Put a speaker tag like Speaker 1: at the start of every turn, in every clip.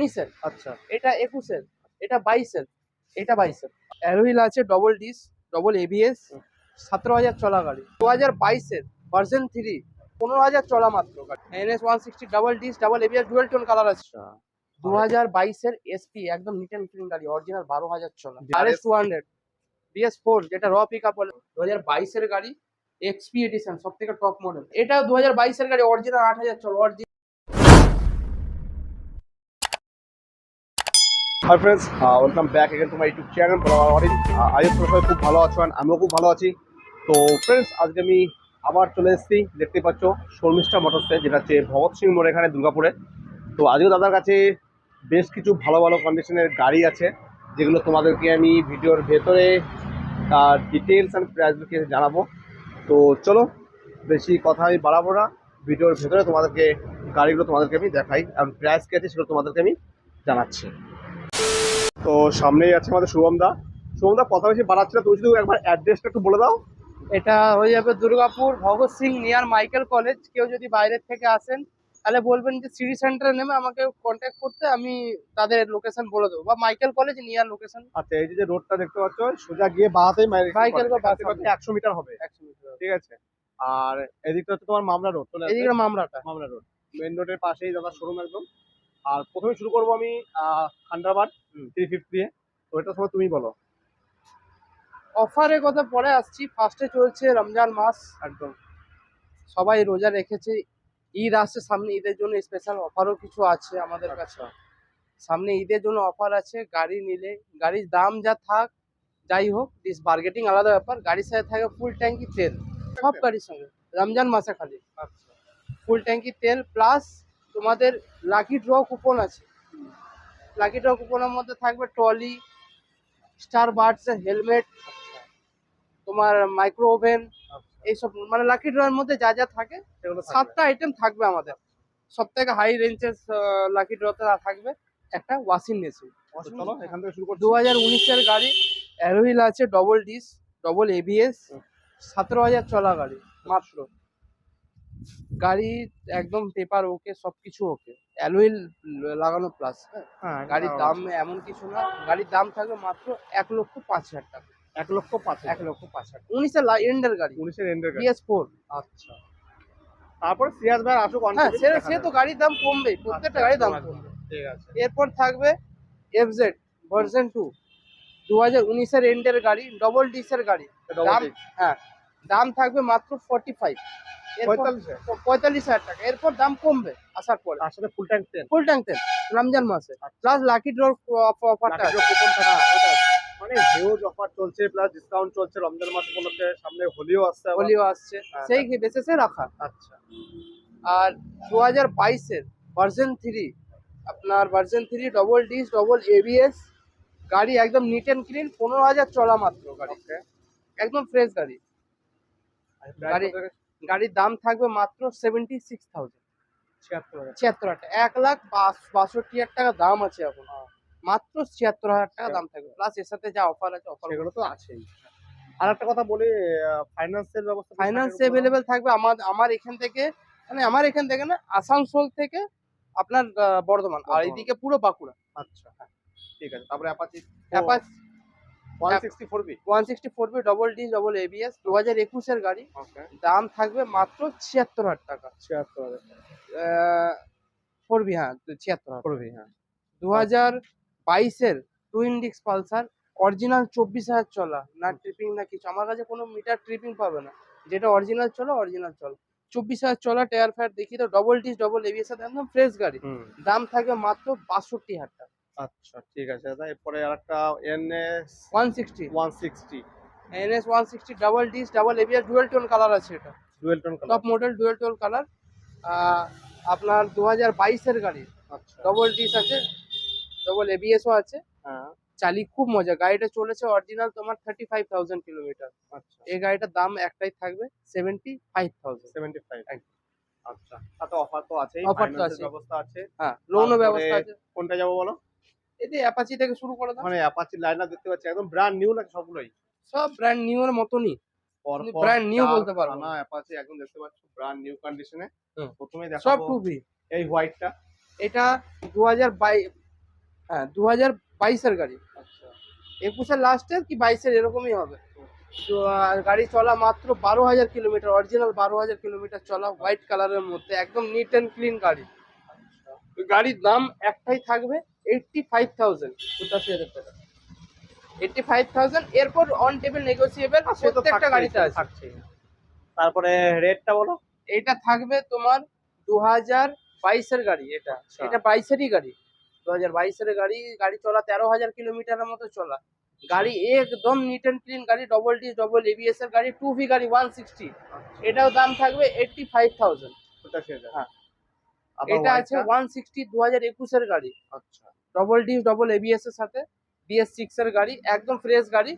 Speaker 1: 19-এর,
Speaker 2: আচ্ছা
Speaker 1: এটা 21-এর, এটা 22-এর, এটা 22-এর। অ্যালোহিল আছে, ডবল ডিস, ডবল এবিএস, 17,000 চলা গাড়ি। 2022-এর ভার্সন 3, 15,000 চলা মাত্র গাড়ি। NS 160 double dish, double ABS, dual tone colour আছে।
Speaker 2: আচ্ছা
Speaker 1: 2022-এর এসপি একদম নিট অ্যান্ড ক্লিন গাড়ি, অরিজিনাল 12,000 চলা।
Speaker 2: DRS
Speaker 1: RS 200 BS4 যেটা র পিক আপ বলে, 2022-এর গাড়ি, এক্সপি এডিশন সব থেকে টপ মডেল। এটাও 2022-এর গাড়ি, অরিজিনাল 8,000 চলা।
Speaker 2: Hi friends, welcome back again to my YouTube channel বলার অরেঞ্জ। আজ সবাই খুব ভালো আছো, আমিও খুব ভালো আছি। তো ফ্রেন্ডস, আজকে আমি আবার চলে এসেছি, দেখতে পাচ্ছ শর্মিষ্ঠা মোটরসে, যেটা হচ্ছে ভগৎ সিং মোড় এখানে দুর্গাপুরে। তো আজকে দাদার কাছে বেশ কিছু ভালো ভালো কন্ডিশনের গাড়ি আছে, যেগুলো তোমাদেরকে আমি ভিডিওর ভেতরে তার ডিটেলস অ্যান্ড প্রাইসগুলোকে জানাবো। তো চলো, বেশি কথা আমি বাড়াবো না, ভিডিওর ভেতরে তোমাদেরকে গাড়িগুলো তোমাদেরকে আমি দেখাই, আর প্রাইস কী আছে সেগুলো তোমাদেরকে আমি জানাচ্ছি। তো সামনেই আছে আমাদের শুভম দা। কথা বেশি বাড়াচ্ছে না, তুমি শুধু একবার অ্যাড্রেসটা একটু বলে দাও।
Speaker 1: এটা হয়ে যাবে Durgapur Bhagat Singh near Michael college. কেউ যদি বাইরের থেকে আসেন তাহলে বলবেন যে সিটি সেন্টারে নেমে আমাকে কন্ট্যাক্ট করতে, আমি তাদের লোকেশন বলে দেবো, বা মাইকেল কলেজ নিয়ার লোকেশন।
Speaker 2: আচ্ছা, এই যে রোডটা দেখতে পাচ্ছ, সোজা গিয়ে বাহাতেই
Speaker 1: মাইকেল কলেজ
Speaker 2: 100 মিটার হবে,
Speaker 1: 100 মিটার।
Speaker 2: ঠিক আছে। আর এদিকটা হচ্ছে তোমার মামলা রোড, চলে আসবে
Speaker 1: এদিকে মামলাটা।
Speaker 2: মামলা রোড, মেন রোডের পাশেই দাদা শোরুম একদম। আর প্রথমে শুরু করবো আমি থান্ডারবার্ড 350 দিয়ে। তো এটার সময় তুমি বলো।
Speaker 1: অফারের কথা পরে আসছি, ফার্স্টে চলছে রমজান মাস,
Speaker 2: একদম
Speaker 1: সবাই রোজা রেখেছে, ঈদ আসছে সামনে, ঈদের জন্য স্পেশাল অফারও কিছু আছে আমাদের কাছে। সামনে ঈদের জন্য অফার আছে। গাড়ি নিলে গাড়ির দাম যা থাক যাই হোক, ডিস বার্গেটিং আলাদা ব্যাপার। গাড়ির সাথে থাকে ফুল ট্যাঙ্কি তেল, সব গাড়ির সঙ্গে রমজান মাসে খালি
Speaker 2: আচ্ছা
Speaker 1: ফুল ট্যাঙ্কি তেল, প্লাস তোমাদের লাকি ড্র কুপন আছে। লাকি ড্র কুপনের মধ্যে থাকবে ট্রলি, স্টার বাডসের হেলমেট, তোমার মাইক্রো ওভেন, এইসব মানে লাকি ড্র এর মধ্যে যা যা থাকে
Speaker 2: সেগুলো থাকবে।
Speaker 1: 7টা আইটেম থাকবে আমাদের। সব থেকে হাই রেঞ্জের লাকি ড্রতে থাকবে একটা ওয়াশিং মেশিন।
Speaker 2: তো চলো এখান থেকে শুরু করছি।
Speaker 1: 2019-এর গাড়ি, অ্যালোহিল আছে, ডবল ডিস, ডবল এবিএস, 17,000 চলা গাড়ি মাত্র। গাড়ি একদম পেপার ওকে, সবকিছু ওকে, অ্যালোহিল লাগানো প্লাস।
Speaker 2: হ্যাঁ,
Speaker 1: গাড়ির দাম এমন কিছু না, গাড়ির দাম থাকবে মাত্র 1,05,000 টাকা।
Speaker 2: 1,05,000
Speaker 1: 1,05,000 19-এর এন্ডের গাড়ি,
Speaker 2: 19-এর এন্ডের গাড়ি।
Speaker 1: BS4।
Speaker 2: আচ্ছা, তারপর সিরাজ ভাই আসুক।
Speaker 1: হ্যাঁ, সে তো গাড়ির দাম কমবেই, প্রত্যেকটা গাড়ির দাম কমবে।
Speaker 2: ঠিক আছে।
Speaker 1: এরপর থাকবে এফজেড ভার্সন 2, 2019-এর এন্ডের গাড়ি, ডবল ডিসের গাড়ি। দাম, হ্যাঁ, দাম থাকবে মাত্র 45, 45,000 টাকা। এরপর দাম কমবে আসার পরে।
Speaker 2: তার সাথে ফুল ট্যাঙ্ক তেল,
Speaker 1: ফুল ট্যাঙ্ক তেল রমজান মাসে, প্লাস লাকি ড্র অফারটা আছে।
Speaker 2: মানে হিউজ অফার চলছে, প্লাস ডিসকাউন্ট চলছে রমজান মাস উপলক্ষে। সামনে হোলিও আসছে,
Speaker 1: হোলিও আসছে,
Speaker 2: হ্যাঁ,
Speaker 1: সেই বেসিসে রাখা।
Speaker 2: আচ্ছা
Speaker 1: আর 2022-এর ভার্সন 3, আপনার version 3 double disc, double ABS গাড়ি, একদম নিট অ্যান্ড ক্লিন, 15,000 চলা মাত্র গাড়ি, একদম ফ্রেশ গাড়ি। গাড়ি গাড়ির দাম থাকবে মাত্র 76,000, 76,000 টাকা। 1,62,000 টাকা দাম আছে এখন, মাত্র 76,000 টাকা দাম থাকবে, প্লাস এর সাথে যা অফার আছে অফার
Speaker 2: সেগুলো তো আছেই। আর একটা কথা বলি, ফাইন্যান্সের ব্যবস্থা,
Speaker 1: ফাইন্যান্স অ্যাভেলেবেল থাকবে আমার এখান থেকে, মানে আমার এখান থেকে না, আসানসোল থেকে আপনার বর্ধমান, আর এইদিকে পুরো বাঁকুড়া।
Speaker 2: আচ্ছা ঠিক আছে। তারপরে Apache 164B
Speaker 1: double disc, double ABS, 2021-এর গাড়ি। দাম থাকবে মাত্র 76,000 টাকা।
Speaker 2: 76,000
Speaker 1: 4B, হ্যাঁ 76,000।
Speaker 2: 4B, হ্যাঁ।
Speaker 1: 2022-এর টুইন ডিস্ক পালসার, অরিজিনাল 24,000 চলা, না ট্রিপিং না কিছু। আমার কাছে কোনো মিটার ট্রিপিং পাবে না, যেটা অরিজিনাল চলা 24,000 চলা। টায়ার ফায়ার দেখি তো, ডবল ডিস, ডবল এবিএস, একদম ফ্রেশ গাড়ি। দাম থাকবে মাত্র 62,000 টাকা।
Speaker 2: আচ্ছা ঠিক আছে দাদা। এরপরে আরেকটা NS
Speaker 1: 160 NS 160 double dish, double ABS, dual tone colour আছে। এটা
Speaker 2: dual tone colour,
Speaker 1: top model dual tone colour. আপনার 2022-এর গাড়ি,
Speaker 2: আচ্ছা
Speaker 1: ডবল ডিস আছে, ডবল এবিএসও আছে।
Speaker 2: হ্যাঁ,
Speaker 1: চালি খুব মজা। গাড়িটা চলেছে অরিজিনাল তোমার 35,000 কিলোমিটার।
Speaker 2: আচ্ছা
Speaker 1: এই গাড়িটার দাম একটাই থাকবে 75,000।
Speaker 2: 75। আচ্ছা, তাতে অফার তো আছেই,
Speaker 1: অফার তো
Speaker 2: ফাইন্যান্সের
Speaker 1: আছে,
Speaker 2: ব্যবস্থা আছে,
Speaker 1: হ্যাঁ, লোনও ব্যবস্থা আছে।
Speaker 2: কোনটা যাবো বলো?
Speaker 1: এই যে অ্যাপাচি থেকে শুরু করে দাও।
Speaker 2: মানে অ্যাপাচি লাইনার দেখতে পাচ্ছি, একদম ব্র্যান্ড নিউ নাকি সবগুলোই?
Speaker 1: সব ব্র্যান্ড নিউ এর মতনই,
Speaker 2: পরপর
Speaker 1: ব্র্যান্ড নিউ বলতে পারবো
Speaker 2: না, অ্যাপাচি একদম দেখতে পাচ্ছ ব্র্যান্ড নিউ কন্ডিশনে। প্রথমেই
Speaker 1: সব
Speaker 2: দেখাবো
Speaker 1: 2B।
Speaker 2: এই হোয়াইটটা।
Speaker 1: এটা 2022 হ্যাঁ 2022-এর গাড়ি,
Speaker 2: আচ্ছা
Speaker 1: 21-এর লাস্টের কি 22-এর এরকমই হবে। তো গাড়ি চলা মাত্র 12,000 কিলোমিটার, অরিজিনাল 12,000 কিলোমিটার চলা, হোয়াইট কালারের মধ্যে, একদম নিট অ্যান্ড ক্লিন গাড়ি। গাড়ির দাম একটাই থাকবে 85,000,
Speaker 2: 85,000 টাকা।
Speaker 1: 85,000। এরপর অন টেবিল নেগোসিয়েবল
Speaker 2: সে তো
Speaker 1: প্রত্যেকটা গাড়িতে আছে।
Speaker 2: থাকছেই। তারপরে রেটটা বলো।
Speaker 1: এটা থাকবে তোমার 2022-এর গাড়ি, এটা
Speaker 2: আচ্ছা।
Speaker 1: এটা 22-এরই গাড়ি, 2022-এর গাড়ি। গাড়ি চলা 13,000 কিলোমিটারের মতো চলা গাড়ি, একদম নিট অ্যান্ড ক্লিন গাড়ি, ডবল ডিস ডবল এবিএস এর গাড়ি, 2V গাড়ি 160। এটাও দাম থাকবে 85,000।
Speaker 2: 85,000।
Speaker 1: হ্যাঁ
Speaker 2: আবার
Speaker 1: এটা আছে
Speaker 2: white টা?
Speaker 1: 160, 2021-এর গাড়ি,
Speaker 2: আচ্ছা
Speaker 1: ডবল ডিস ডবল এবিএস এর সাথে, BS6 এর গাড়ি, একদম ফ্রেশ গাড়ি।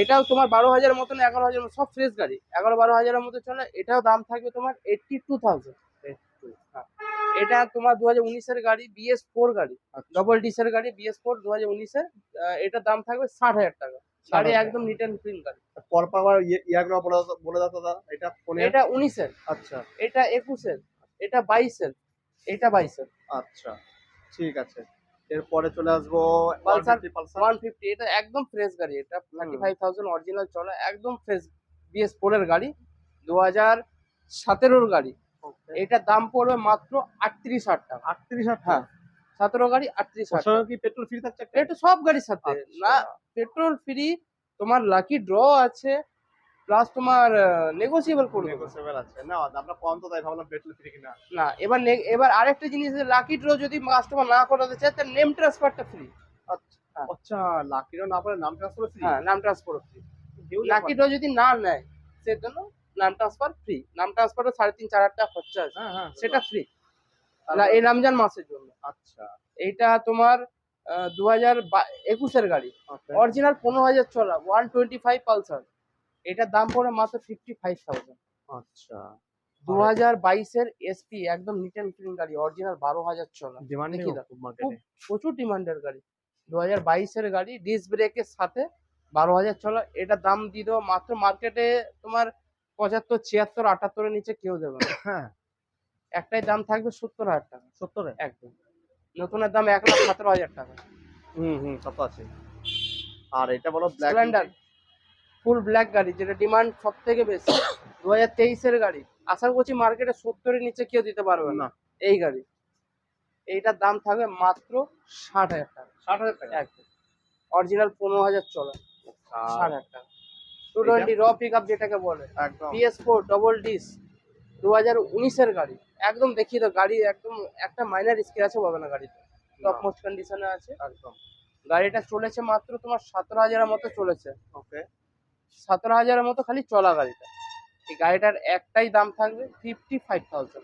Speaker 1: এটাও তোমার 12,000 মতন, 11,000 সব ফ্রেশ গাড়ি, 11-12,000-এর মতো চলে। এটাও দাম থাকবে তোমার 82,000। হ্যাঁ। এটা তোমার 2019-এর গাড়ি, BS4 গাড়ি,
Speaker 2: আচ্ছা।
Speaker 1: ডবল ডিসের গাড়ি, BS4 2019-এর। এটার দাম থাকবে 60,000 টাকা। গাড়ি
Speaker 2: 60,000
Speaker 1: একদম নিট অ্যান্ড ক্লিন গাড়ি।
Speaker 2: পরপর আবার ইয়াগুলো বলে দাও দাদা, এটা কোনে?
Speaker 1: এটা 19-এর,
Speaker 2: আচ্ছা
Speaker 1: এটা 21-এর, এটা 22-এর, এটা 22-এর।
Speaker 2: আচ্ছা ঠিক আছে। এরপরে চলে আসবো
Speaker 1: পালসার
Speaker 2: 150
Speaker 1: 150, এটা একদম ফ্রেশ গাড়ি, এটা 35,000 অরিজিনাল চলা, একদম ফ্রেশ BS4 এর গাড়ি, 2017-এর গাড়ি। এটার দাম পড়বে মাত্র 38,000 টাকা।
Speaker 2: 38,000
Speaker 1: হ্যাঁ 17 গাড়ি 38,000 টাকা।
Speaker 2: সঙ্গে কি পেট্রোল ফ্রি থাকছে একটা?
Speaker 1: এটা সব গাড়ির সাথে
Speaker 2: আচ্ছা।
Speaker 1: না, পেট্রোল ফ্রি, তোমার লাকি ড্র আছে, প্লাস তোমার নেগোসিয়েবল করে দেবো।
Speaker 2: নেগোসিয়েবল আছে না, আমরা কম তো তাই ভাবলাম পেট্রোল ফ্রি কিনা।
Speaker 1: না এবার এবার আরেকটা জিনিস, লাকি ড্র যদি কাস্টমার না করাতে চায় তাহলে নেম ট্রান্সফারটা ফ্রি।
Speaker 2: আচ্ছা আচ্ছা, লাকিরও না পারে নাম ট্রান্সফার ফ্রি।
Speaker 1: হ্যাঁ নাম ট্রান্সফার ফ্রি। লাকি ড্র যদি না নেয় সেজন্য নাম ট্রান্সফার ফ্রি। নাম ট্রান্সফারে 3,500-4,000 টাকা খরচা আছে,
Speaker 2: হ্যাঁ হ্যাঁ
Speaker 1: সেটা ফ্রি এই রমজান মাসের জন্য।
Speaker 2: আচ্ছা
Speaker 1: এইটা তোমার 2021-এর গাড়ি,
Speaker 2: ওকে
Speaker 1: অরিজিনাল 15,000 চলা, 125 পালসার। এটার দাম পড়ে মাত্র 55,000।
Speaker 2: আচ্ছা
Speaker 1: 2022-এর SP, একদম নিট অ্যান্ড ক্লিন গাড়ি, অরিজিনাল 12,000 চলা।
Speaker 2: ডিমান্ড
Speaker 1: দেখি
Speaker 2: নেই
Speaker 1: দাও,
Speaker 2: খুব
Speaker 1: খুব
Speaker 2: মার্কেটে।
Speaker 1: প্রচুর ডিমান্ডের গাড়ি, 2022-এর গাড়ি, ডিস্ক ব্রেকের সাথে, 12,000 চলা। এটার দাম দিয়ে দেবো মাত্র মার্কেটে তোমার 75, 76, 78-এর নিচে কেউ দেবে না।
Speaker 2: হ্যাঁ
Speaker 1: একটাই দাম থাকবে 70,000 টাকা
Speaker 2: 70-এ
Speaker 1: একদম। নতুনের দাম 1,17,000 টাকা।
Speaker 2: তা তো আছে। আর এটা বলো ব্ল্যাক
Speaker 1: স্প্লেন্ডার ফুল ব্ল্যাক গাড়ি, যেটা ডিমান্ড সব থেকে বেশি, 2023-এর গাড়ি। আশা করছি মার্কেটে 70-এর নিচে কেউ দিতে পারবে না
Speaker 2: না
Speaker 1: এই গাড়ি। এইটার দাম থাকবে মাত্র 60,000 টাকা
Speaker 2: 60,000 টাকা
Speaker 1: একদম। অরিজিনাল 15,000 চলা,
Speaker 2: আর
Speaker 1: 60,000 টাকা। 220 র পিক আপ যেটাকে বলে,
Speaker 2: একদম
Speaker 1: BS4 ডবল ডিস, 2019-এর গাড়ি। একদম দেখিয়ে দাও গাড়ি, একদম একটা মাইনার স্ক্র্যাচও পাবে না গাড়িতে, টপ মোস্ট কন্ডিশনে আছে
Speaker 2: একদম
Speaker 1: গাড়িটা। চলেছে মাত্র তোমার 17,000-এর মতো চলেছে,
Speaker 2: ওকে
Speaker 1: 17,000-এর মতো খালি চলা গাড়িটা। এই গাড়িটার একটাই দাম থাকবে 55,000,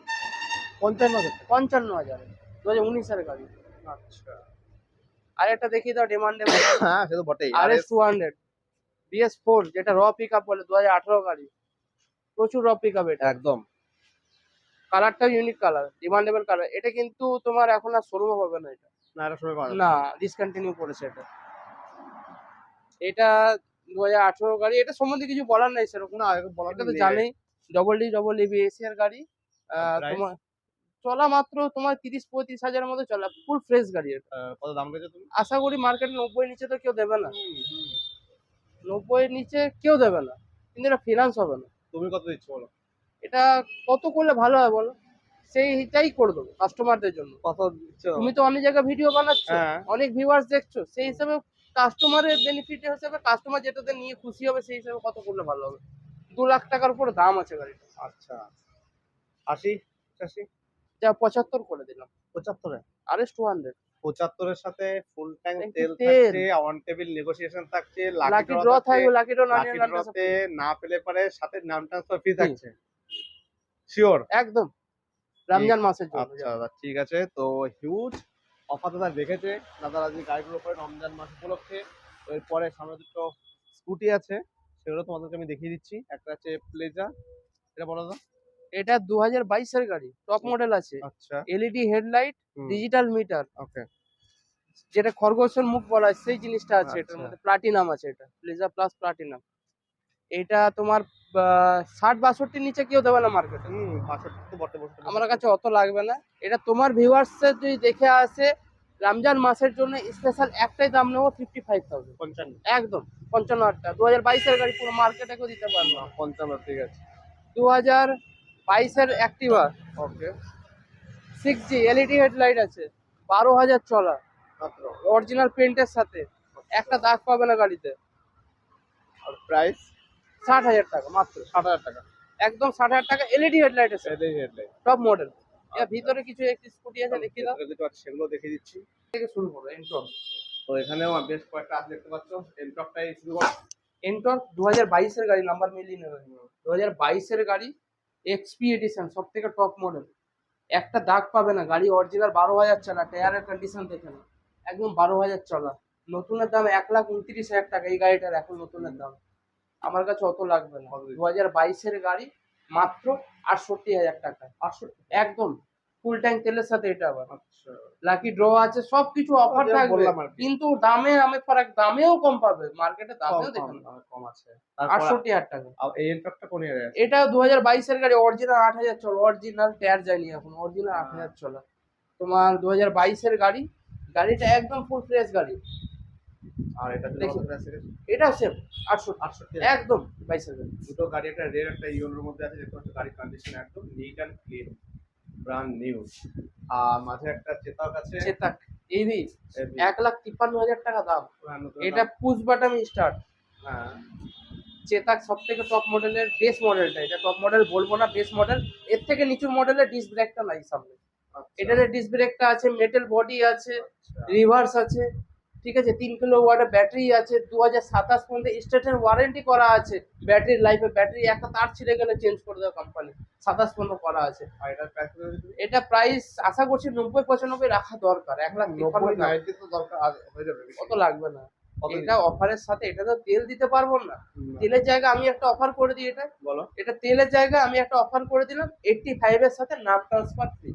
Speaker 1: 55,000, 2019-এর গাড়ি।
Speaker 2: আচ্ছা
Speaker 1: আর একটা দেখিয়ে দাও ডিমান্ডে,
Speaker 2: হ্যাঁ সে তো বটেই।
Speaker 1: RS200 BS4, যেটা র পিক আপ বলে, 2018 গাড়ি, প্রচুর র পিক আপ এটা।
Speaker 2: একদম
Speaker 1: কালারটাও ইউনিক কালার, ডিমান্ডেবল কালার। এটা কিন্তু তোমার এখন আর শোরুমে পাবে না, এটা
Speaker 2: না এটা সময় পাওয়া
Speaker 1: না, ডিসকন্টিনিউ করেছে এটা। এটা 2018 গাড়ি, এটা সম্বন্ধে কিছু বলার নাই সেরকম।
Speaker 2: না বলা
Speaker 1: এটা তো জানেই, ডবল ডি ডবল এবিএস এর গাড়ি।
Speaker 2: Price?
Speaker 1: তোমার চলা মাত্র তোমার 30-35 হাজারের মতো চলা, ফুল ফ্রেশ গাড়ি এটা।
Speaker 2: কত দাম গেছে তুমি?
Speaker 1: আশা করি মার্কেটে 90-এর নিচে তো কেউ দেবে না, 90-এর নিচে কেউ দেবে না, কিন্তু এটা ফিনান্স হবে না।
Speaker 2: তুমি কত দিচ্ছ বলো?
Speaker 1: এটা কত করলে ভালো হয় বলো, সেইটাই করে দেবো কাস্টমারদের জন্য।
Speaker 2: কত দিচ্ছ?
Speaker 1: তুমি তো অনেক জায়গায় ভিডিও বানাচ্ছ,
Speaker 2: হ্যাঁ।
Speaker 1: অনেক ভিউয়ার্স দেখছো, সেই হিসাবে কাস্টমারের বেনিফিট হিসেবে, কাস্টমার যেটাতে নিয়ে খুশি হবে সেই হিসাবে কত করলে ভালো হবে। 2 লাখ টাকার উপরে দাম আছে গাড়িটা।
Speaker 2: আচ্ছা 80 85
Speaker 1: যা 75 করে দিলাম।
Speaker 2: 75-এ
Speaker 1: RS200
Speaker 2: 75-এর সাথে ফুল ট্যাঙ্ক
Speaker 1: Tank
Speaker 2: তেল
Speaker 1: তেল।
Speaker 2: থাকছে, অন টেবিল নেগোসিয়েশন থাকছে,
Speaker 1: লাকি ড্র থাকবে, লাকি ড্র না নিয়ে নামটা
Speaker 2: ড্রতে না পেলে পারে সাথে নাম ট্রান্সফার ফ্রি থাকছে। শিওর
Speaker 1: একদম রমজান মাসের জন্য।
Speaker 2: আচ্ছা দাদা ঠিক আছে। তো হিউজ অফার দাদা রেখেছে দাদা আজকে গাড়িগুলো করে রমজান মাস উপলক্ষে। তো এরপরে সামনে দুটো স্কুটি আছে, সেগুলো তোমাদেরকে আমি দেখিয়ে দিচ্ছি। একটা আছে প্লেজা, এটা বলো দাদা।
Speaker 1: এটা 2022-এর গাড়ি, টপ মডেল আছে,
Speaker 2: আচ্ছা
Speaker 1: এলইডি হেডলাইট, ডিজিটাল মিটার,
Speaker 2: ওকে
Speaker 1: যেটা খরগোশের মুখ বলা হয় সেই জিনিসটা আছে এটার
Speaker 2: আচ্ছা।
Speaker 1: মধ্যে। প্লাটিনাম আছে, এটা প্লেজা প্লাস প্লাটিনাম। এটা তোমার 60-62 নিচে কেউ দেবে না মার্কেটে,
Speaker 2: 65 তো বটে বসে
Speaker 1: আমার কাছে অত লাগবে না। এটা তোমার ভিউয়ার্স যদি দেখে আসে রমজান মাসের জন্য স্পেশাল একটাই দাম নেবো 55,000
Speaker 2: 55
Speaker 1: একদম 55,000 টাকা। 2022-এর গাড়ি পুরো মার্কেটে কেউ দিতে পারবে না।
Speaker 2: 55 ঠিক আছে
Speaker 1: 2022-এর অ্যাক্টিভা
Speaker 2: ওকে
Speaker 1: 6G এলইডি হেডলাইট আছে, 12,000 চলা,
Speaker 2: মাত্র।
Speaker 1: অরিজিনাল পেন্টের সাথে, একটা দাগ পাবে না গাড়িতে।
Speaker 2: আর প্রাইস
Speaker 1: 60,000 টাকা মাত্র,
Speaker 2: 60,000 টাকা
Speaker 1: একদম 60,000 টাকা। এলইডি হেডলাইট আছে,
Speaker 2: এটাই হেডলাইট
Speaker 1: টপ মডেল। এর ভিতরে কিছু একটি স্কুটি আছে, দেখিয়ে দাও।
Speaker 2: সেগুলো দেখিয়ে দিচ্ছি
Speaker 1: থেকে শুরু করো এন্টর্ক।
Speaker 2: তো এখানেও বেশ কয়েকটা আছে দেখতে পাচ্ছ এনটকটাই শুরু করো
Speaker 1: এন্টর্ক 2022-এর গাড়ি, নাম্বার মিলিয়ে নেবে। 2022-এর গাড়ি, এক্সপি এডিশন, সব থেকে টপ মডেল, একটা দাগ পাবে না। গাড়ি অরিজিনাল 12,000 চলা, টায়ারের কন্ডিশন দেখে না, একদম 12,000 চলা। নতুনের দাম 1,29,000 টাকা এই গাড়িটার, এখন নতুনের দাম। আমার কাছে অত লাগবে না। 2022-এর গাড়ি মাত্র 68,000 টাকা,
Speaker 2: 800
Speaker 1: একদম ফুল ট্যাঙ্ক তেলের সাথে। এটা আবার
Speaker 2: আচ্ছা
Speaker 1: লাকি ড্র আছে, সবকিছু অফার
Speaker 2: যেটা
Speaker 1: থাকবে,
Speaker 2: বললাম আর কি।
Speaker 1: কিন্তু দামে আমি ফারাক, দামেও কম পাবে, মার্কেটে দামেও দেখেন
Speaker 2: কম আছে
Speaker 1: 68,000 টাকা।
Speaker 2: আর এই এনটকটা কোন এরিয়া আছে
Speaker 1: এটা 2022-এর গাড়ি, অরিজিনাল 8,000 চলা, অরিজিনাল টায়ার যায়নি এখন, অরিজিনাল 8,000 চলা। তোমার 2022-এর গাড়ি, গাড়িটা একদম ফুল ফ্রেশ গাড়ি।
Speaker 2: আর এটা যদি
Speaker 1: দেখি।
Speaker 2: কত আছে
Speaker 1: এটাও সেম 68,
Speaker 2: 68
Speaker 1: একদম 22-এর গাড়ি।
Speaker 2: দুটো গাড়ি একটা রেড একটা ইউনোর মধ্যে আছে দেখতে পাচ্ছ গাড়ির কন্ডিশন একদম neat and clean brand new আর মাঝে একটা চেতক আছে
Speaker 1: চেতাক ইভি,
Speaker 2: Heavy।
Speaker 1: 1,53,000 টাকা দাম।
Speaker 2: পুরানো নতুন
Speaker 1: এটা
Speaker 2: দাম।
Speaker 1: Push button start.
Speaker 2: হ্যাঁ
Speaker 1: চেতাক সব থেকে টপ মডেলের, বেস মডেলটা, এটা টপ মডেল বলবো না, বেস মডেল। এর থেকে নিচু মডেলের ডিস্ক ব্রেকটা নাই সামনে,
Speaker 2: আচ্ছা।
Speaker 1: এটাতে ডিস্ক ব্রেকটা আছে, মেটাল বডি আছে,
Speaker 2: আচ্ছা।
Speaker 1: রিভার্স আছে, ঠিক আছে। 3 কিলো ওয়াটের ব্যাটারি আছে, 2027 পর্যন্ত স্টেটের ওয়ারেন্টি করা আছে। ব্যাটারির লাইফে, ব্যাটারি একটা তার ছিঁড়ে গেলে চেঞ্জ করে দেওয়া কোম্পানি, 27 পর্যন্ত করা আছে।
Speaker 2: আর এটার প্রাইস কত আছে
Speaker 1: এটা প্রাইস আশা করছি 90-95 রাখা দরকার, 1,53,000
Speaker 2: 90 90 তো দরকার হয়ে যাবে
Speaker 1: অত লাগবে না।
Speaker 2: কত
Speaker 1: এটা অফারের সাথে, এটা তো তেল দিতে পারবো না।
Speaker 2: না।
Speaker 1: তেলের জায়গায় আমি একটা অফার করে দিই,
Speaker 2: বলো
Speaker 1: এটা তেলের জায়গায় আমি একটা অফার করে দিলাম, 85 এর সাথে নাম ট্রান্সফার ফ্রি।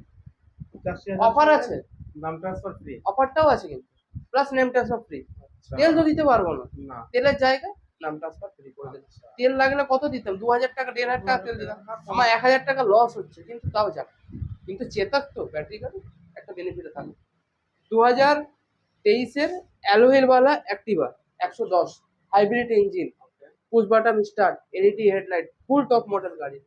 Speaker 1: অফার আছে,
Speaker 2: নাম ট্রান্সফার ফ্রি
Speaker 1: অফারটাও আছে কিন্তু, প্লাস নেম ট্রান্সফার ফ্রি।
Speaker 2: আচ্ছা
Speaker 1: তেল তো দিতে পারবো না,
Speaker 2: না
Speaker 1: তেলের জায়গায় নাম ট্রান্সফার ফ্রি করে দিলাম। তেল লাগলে কত দিতাম, 2,000 টাকা 1,500 টাকা তেল দিতাম, আমার 1,000 টাকা লস হচ্ছে, কিন্তু তাও যাক। কিন্তু চেতাক তো ব্যাটারি গাড়ি, একটা বেনিফিট থাকে। 2023-এর অ্যালোহেলওয়ালা Activa 110, hybrid engine, push button start, LED headlight, full top model গাড়ি,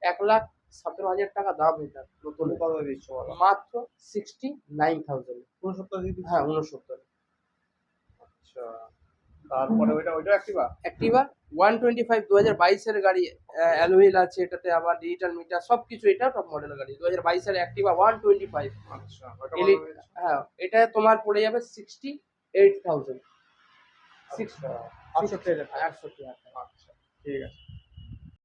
Speaker 1: 1,17,000 টাকা দাম। এটা নতুন,
Speaker 2: কত দিচ্ছ বলো
Speaker 1: মাত্র 69,000।
Speaker 2: 69 দিয়ে দিচ্ছ
Speaker 1: হ্যাঁ 69।
Speaker 2: আচ্ছা তারপরে ওইটা অ্যাক্টিভা
Speaker 1: অ্যাক্টিভা 125, 2022-এর গাড়ি, অ্যালুইল আছে এটাতে, আবার ডিজিটাল মিটার সবকিছু। এটা টপ মডেল গাড়ি, 2022-এর অ্যাক্টিভা 125।
Speaker 2: আচ্ছা ওটা
Speaker 1: হ্যাঁ, এটা তোমার পড়ে যাবে 68,000।
Speaker 2: 68,000
Speaker 1: 68,000
Speaker 2: আচ্ছা ঠিক আছে